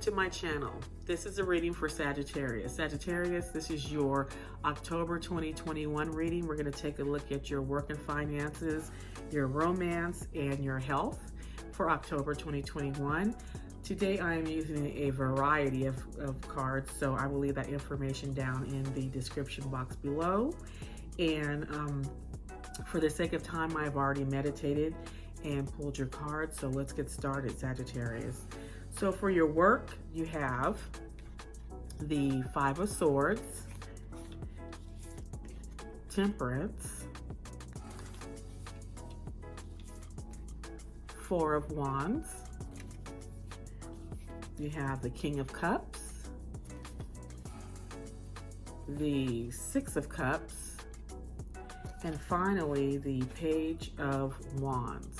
to my channel. This is a reading for Sagittarius. Sagittarius, this is your October 2021 reading. We're going to take a look at your work and finances, your romance, and your health for October 2021. Today I am using a variety of cards, so I will leave that information down in the description box below. And for the sake of time, I've already meditated and pulled your cards, so let's get started, Sagittarius. So for your work, you have the Five of Swords, Temperance, Four of Wands, you have the King of Cups, the Six of Cups, and finally the Page of Wands.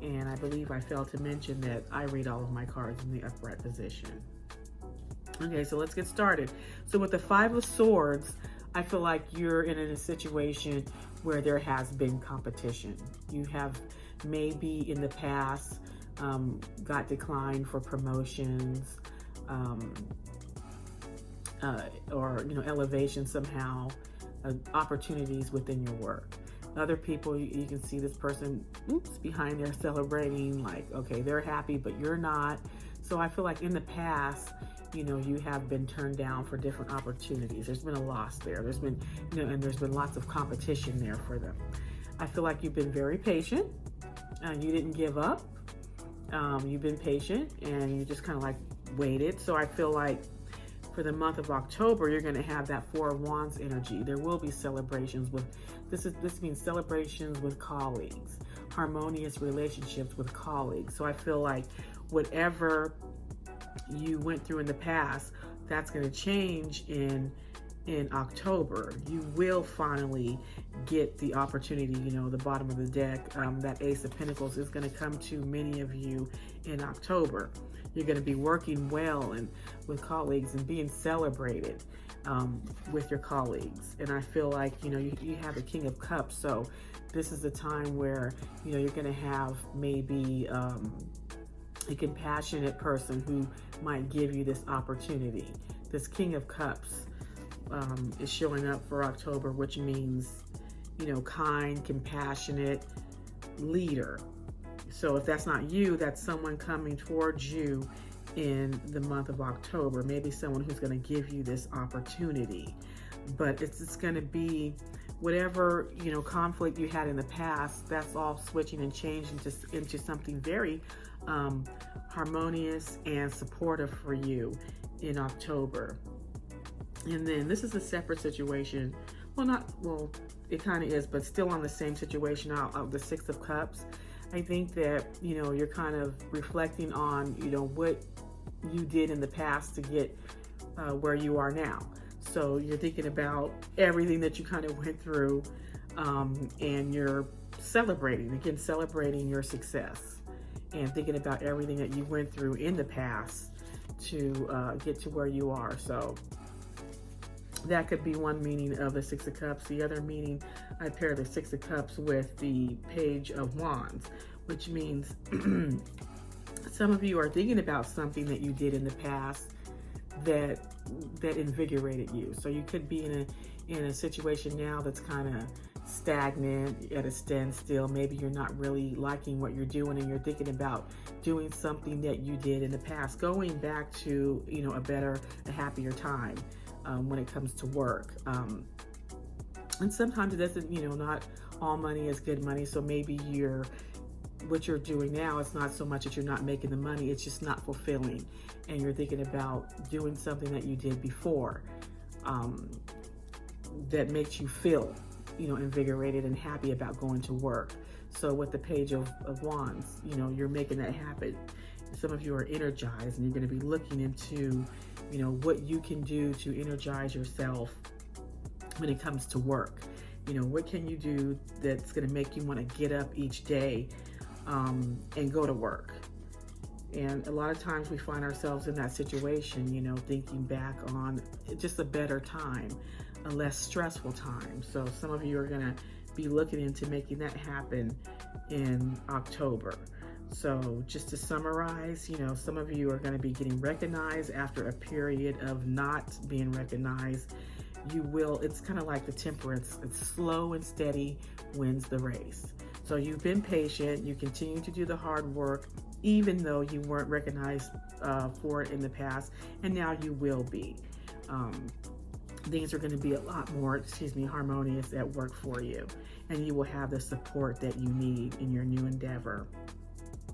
And I believe I failed to mention that I read all of my cards in the upright position. Okay, so let's get started. So with the Five of Swords, I feel like you're in a situation where there has been competition. You have maybe in the past got declined for promotions or elevation somehow, opportunities within your work. Other people, you can see this person, behind there celebrating, like, okay, they're happy, but you're not. So I feel like in the past, you have been turned down for different opportunities. There's been a loss there. There's been, and there's been lots of competition there for them. I feel like you've been very patient. You didn't give up. You've been patient and you just kind of like waited. So I feel like for the month of October, you're going to have that Four of Wands energy. There will be celebrations with, this means celebrations with colleagues, harmonious relationships with colleagues. So I feel like whatever you went through in the past, that's going to change in October. You will finally get the opportunity, the bottom of the deck, that Ace of Pentacles is going to come to many of you in October. You're going to be working well and with colleagues and being celebrated with your colleagues. And I feel like, you have the King of Cups. So this is the time where, you're going to have maybe a compassionate person who might give you this opportunity. This King of Cups is showing up for October, which means, kind, compassionate leader. So if that's not you, that's someone coming towards you in the month of October. Maybe someone who's going to give you this opportunity. But it's going to be whatever, conflict you had in the past, that's all switching and changing into something very harmonious and supportive for you in October. And then this is a separate situation. Well, it kind of is, but still on the same situation of the Six of Cups. I think that, you're kind of reflecting on, what you did in the past to get where you are now. So you're thinking about everything that you kind of went through, and you're celebrating your success and thinking about everything that you went through in the past to get to where you are. So that could be one meaning of the Six of Cups. The other meaning, I pair the Six of Cups with the Page of Wands, which means some of you are thinking about something that you did in the past that invigorated you. So you could be in a situation now that's kind of stagnant, at a standstill. Maybe you're not really liking what you're doing and you're thinking about doing something that you did in the past, going back to, a happier time. When it comes to work. And sometimes it doesn't, not all money is good money. So maybe what you're doing now, it's not so much that you're not making the money, it's just not fulfilling. And you're thinking about doing something that you did before that makes you feel, invigorated and happy about going to work. So with the Page of Wands, you're making that happen. Some of you are energized and you're going to be looking into, what you can do to energize yourself when it comes to work. What can you do that's going to make you want to get up each day and go to work? And a lot of times we find ourselves in that situation, thinking back on just a better time, a less stressful time. So some of you are going to be looking into making that happen in October. So just to summarize, you know, some of you are going to be getting recognized after a period of not being recognized. You will, it's kind of like the temperance, it's slow and steady wins the race. So you've been patient, you continue to do the hard work, even though you weren't recognized for it in the past, and now you will be. Things are going to be a lot more, harmonious at work for you, and you will have the support that you need in your new endeavor.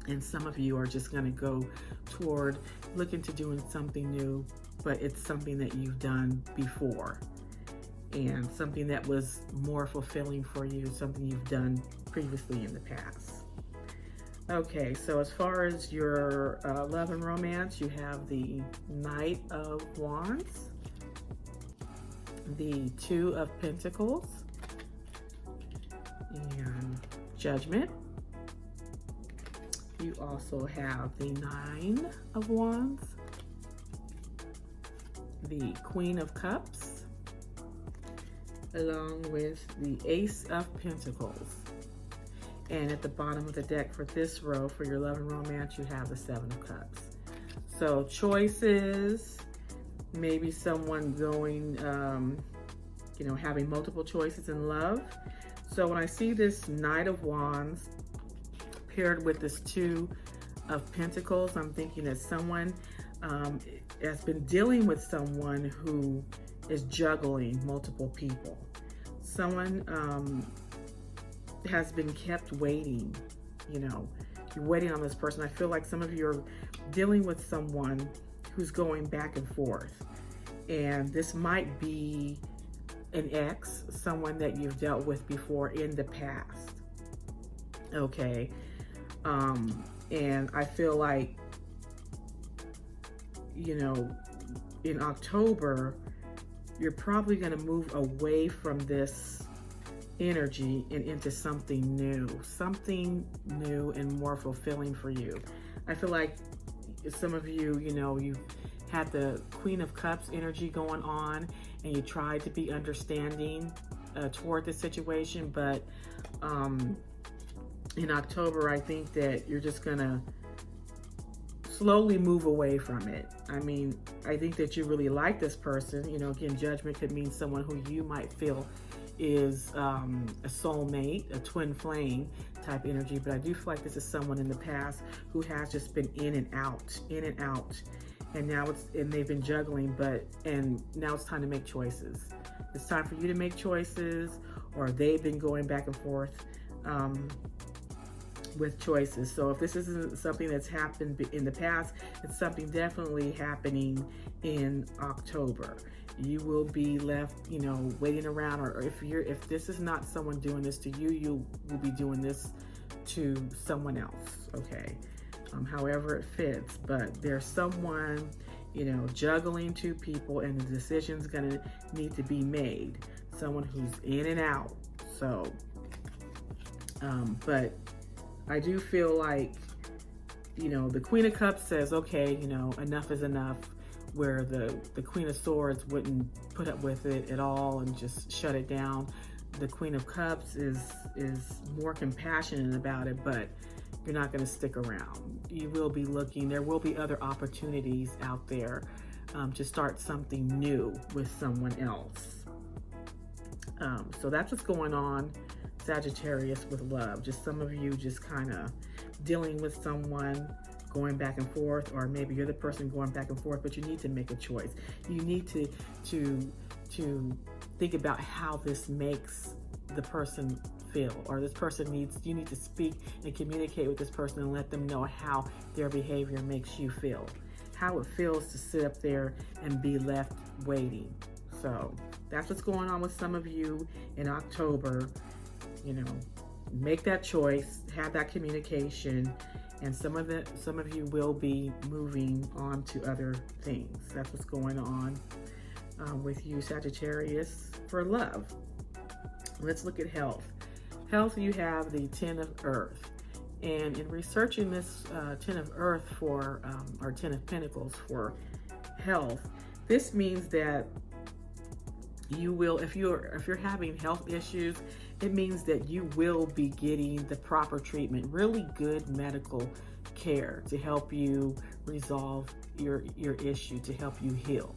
And some of you are just going to go toward looking to doing something new, but it's something that you've done before and something that was more fulfilling for you, something you've done previously in the past. Okay, so as far as your love and romance, you have the Knight of Wands, the Two of Pentacles, and Judgment. You also have the Nine of Wands, the Queen of Cups, along with the Ace of Pentacles. And at the bottom of the deck for this row, for your love and romance, you have the Seven of Cups. So choices, maybe someone going, having multiple choices in love. So when I see this Knight of Wands paired with this Two of Pentacles, I'm thinking that someone has been dealing with someone who is juggling multiple people. Someone has been kept waiting. You're waiting on this person. I feel like some of you are dealing with someone who's going back and forth, and this might be an ex, someone that you've dealt with before in the past. Okay. And I feel like, in October, you're probably going to move away from this energy and into something new and more fulfilling for you. I feel like some of you, you had the Queen of Cups energy going on, and you tried to be understanding toward the situation, but in October, I think that you're just gonna slowly move away from it. I mean, I think that you really like this person. Again, Judgment could mean someone who you might feel is a soulmate, a twin flame type energy, but I do feel like this is someone in the past who has just been in and out, and now they've been juggling, and now it's time to make choices. It's time for you to make choices, or they've been going back and forth with choices. So if this isn't something that's happened in the past, it's something definitely happening in October. You will be left, waiting around, or if this is not someone doing this to you, you will be doing this to someone else. Okay. However it fits, but there's someone, juggling two people, and the decision's gonna need to be made. Someone who's in and out. So, but I do feel like, the Queen of Cups says, okay, enough is enough, where the Queen of Swords wouldn't put up with it at all and just shut it down. The Queen of Cups is more compassionate about it, but you're not going to stick around. You will be looking. There will be other opportunities out there to start something new with someone else. So that's what's going on, Sagittarius, with love. Just some of you just kind of dealing with someone, going back and forth, or maybe you're the person going back and forth, but you need to make a choice. You need to think about how this makes the person feel, or you need to speak and communicate with this person and let them know how their behavior makes you feel, how it feels to sit up there and be left waiting. So that's what's going on with some of you in October. Make that choice, have that communication, and some of you will be moving on to other things. That's what's going on with you, Sagittarius, for love. Let's look at health. Health, you have the Ten of Earth. And in researching this Ten of Earth or Ten of Pentacles for health, this means that You will, if you're having health issues, it means that you will be getting the proper treatment, really good medical care to help you resolve your issue, to help you heal.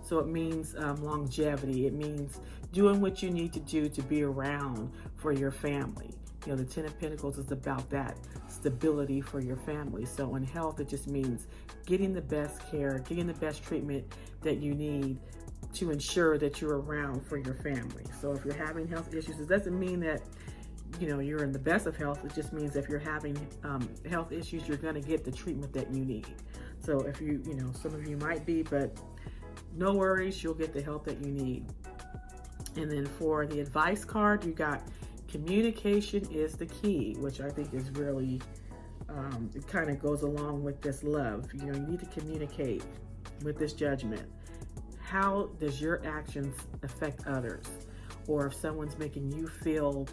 So it means longevity. It means doing what you need to do to be around for your family. You know, the Ten of Pentacles is about that stability for your family. So in health, it just means getting the best care, getting the best treatment that you need to ensure that you're around for your family. So if you're having health issues, it doesn't mean that, you know, you're in the best of health. It just means if you're having health issues, you're going to get the treatment that you need. So if you know, some of you might be, but no worries, you'll get the help that you need. And then for the advice card, you got communication is the key, which I think is really, it kind of goes along with this love. You know, you need to communicate with this Judgment. How does your actions affect others? Or if someone's making you feel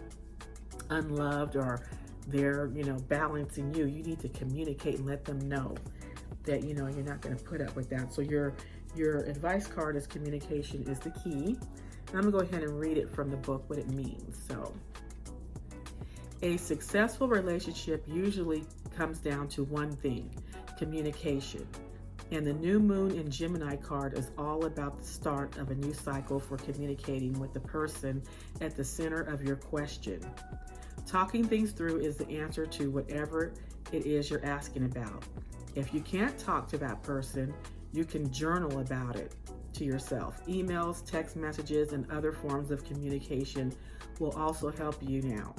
unloved, or they're, you know, balancing you, you need to communicate and let them know that, you know, you're not going to put up with that. So your advice card is communication is the key. And I'm going to go ahead and read it from the book, what it means. So, a successful relationship usually comes down to one thing: communication. And the new moon in Gemini card is all about the start of a new cycle for communicating with the person at the center of your question. Talking things through is the answer to whatever it is you're asking about. If you can't talk to that person, you can journal about it to yourself. Emails, text messages, and other forms of communication will also help you now.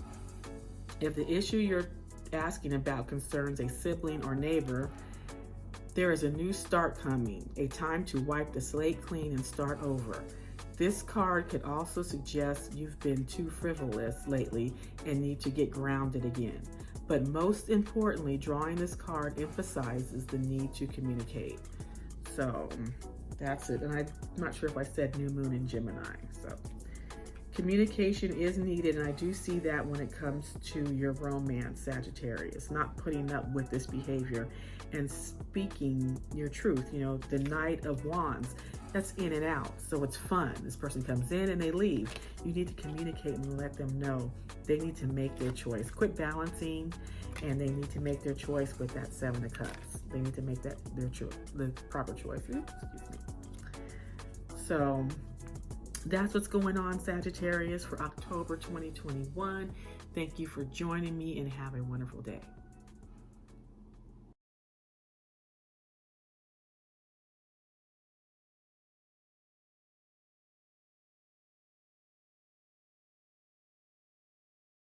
If the issue you're asking about concerns a sibling or neighbor, there is a new start coming, a time to wipe the slate clean and start over. This card could also suggest you've been too frivolous lately and need to get grounded again. But most importantly, drawing this card emphasizes the need to communicate. So that's it. And I'm not sure if I said new moon in Gemini. So communication is needed, and I do see that when it comes to your romance, Sagittarius, not putting up with this behavior and speaking your truth. You know, the Knight of Wands, that's in and out, so it's fun. This person comes in and they leave. You need to communicate and let them know they need to make their choice. Quit balancing, and they need to make their choice with that Seven of Cups. They need to make that the proper choice. Oops, excuse me. So that's what's going on, Sagittarius, for October 2021. Thank you for joining me, and have a wonderful day.